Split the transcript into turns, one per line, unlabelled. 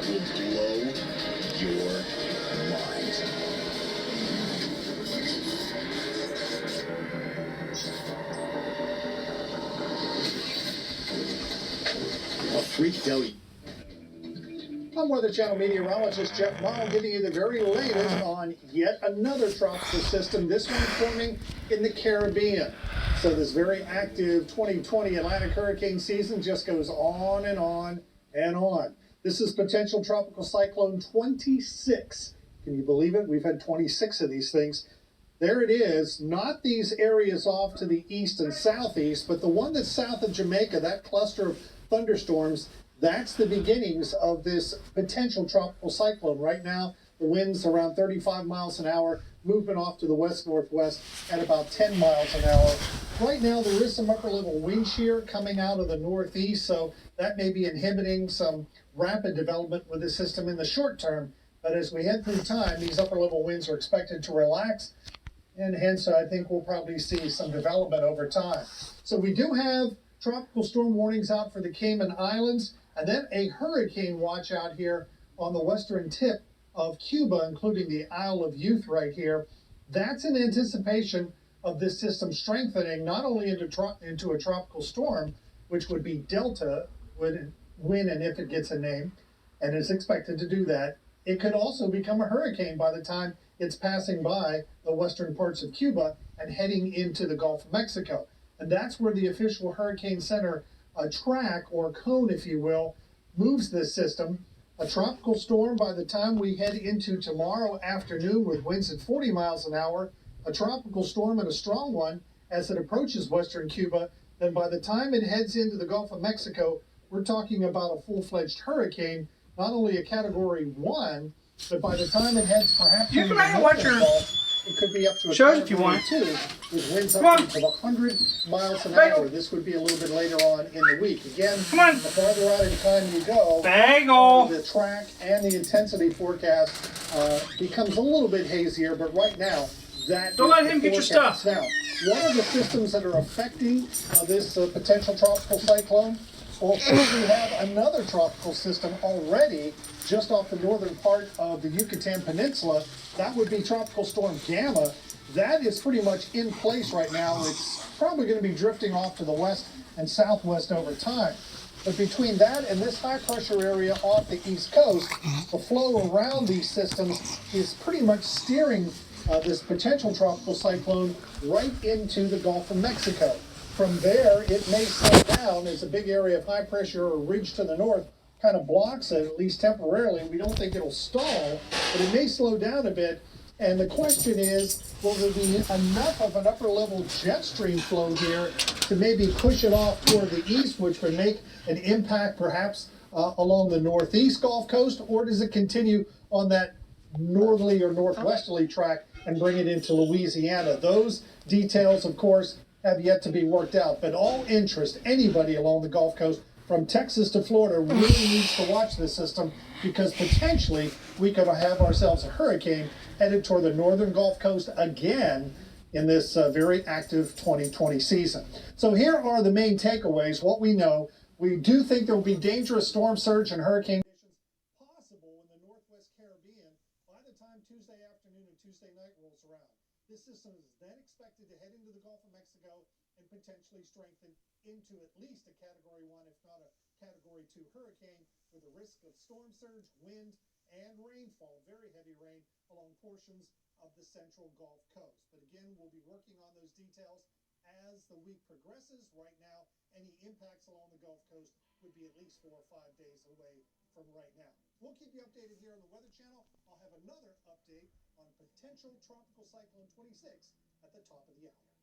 will blow your mind. A freak deli.
I'm Weather Channel meteorologist Jeff Morrow, giving you the very latest on yet another tropical system, this one forming in the Caribbean. So this very active 2020 Atlantic hurricane season just goes on and on and on. This is potential tropical cyclone 26. Can you believe it? We've had 26 of these things. There it is, not these areas off to the east and southeast, but the one that's south of Jamaica, that cluster of thunderstorms. That's the beginnings of this potential tropical cyclone. Right now, the wind's around 35 miles an hour, moving off to the west-northwest at about 10 miles an hour. Right now, there is some upper-level wind shear coming out of the northeast, so that may be inhibiting some rapid development with the system in the short term. But as we head through time, these upper-level winds are expected to relax, and hence I think we'll probably see some development over time. So we do have tropical storm warnings out for the Cayman Islands, and then a hurricane watch out here on the western tip of Cuba, including the Isle of Youth right here. That's in anticipation of this system strengthening not only into a tropical storm, which would be Delta when and if it gets a name, and is expected to do that. It could also become a hurricane by the time it's passing by the western parts of Cuba and heading into the Gulf of Mexico. And that's where the official Hurricane Center track, or cone if you will, moves this system. A tropical storm by the time we head into tomorrow afternoon with winds at 40 miles an hour. A tropical storm, and a strong one, as it approaches western Cuba. Then by the time it heads into the Gulf of Mexico, we're talking about a full-fledged hurricane, not only a Category 1, but by the time it heads perhaps
you
into
can
the
watch your
Gulf, it could be up to a
shows if you
Category
want.
2, with winds up to 100 miles an hour. This would be a little bit later on in the week. Again,
come on,
the farther out in time you go, the track and the intensity forecast becomes a little bit hazier, but right now,
don't let him get your stuff.
Now, one of the systems that are affecting this potential tropical cyclone, well, first we have another tropical system already just off the northern part of the Yucatan Peninsula. That would be Tropical Storm Gamma. That is pretty much in place right now. It's probably going to be drifting off to the west and southwest over time. But between that and this high pressure area off the east coast, the flow around these systems is pretty much steering this potential tropical cyclone right into the Gulf of Mexico. From there, it may slow down as a big area of high pressure or ridge to the north kind of blocks it, at least temporarily. We don't think it'll stall, but it may slow down a bit. And the question is, will there be enough of an upper level jet stream flow here to maybe push it off toward the east, which would make an impact perhaps along the northeast Gulf Coast, or does it continue on that northerly or northwesterly track and bring it into Louisiana? Those details, of course, have yet to be worked out, but all interest, anybody along the Gulf Coast, from Texas to Florida, really needs to watch this system, because potentially we could have ourselves a hurricane headed toward the northern Gulf Coast again in this very active 2020 season. So here are the main takeaways. What we know, we do think there will be dangerous storm surge and hurricane conditions possible in the northwest Caribbean by the time Tuesday afternoon and Tuesday night rolls around. This system is then expected to head into the Gulf of Mexico and potentially strengthen into at least a Category 1, if not a Category 2 hurricane, with a risk of storm surge, wind, and rainfall, very heavy rain, along portions of the central Gulf Coast. But again, we'll be working on those details as the week progresses. Right now, any impacts along the Gulf Coast would be at least 4 or 5 days away from right now. We'll keep you updated here on the Weather Channel. I'll have another update on potential tropical cyclone 26 at the top of the hour.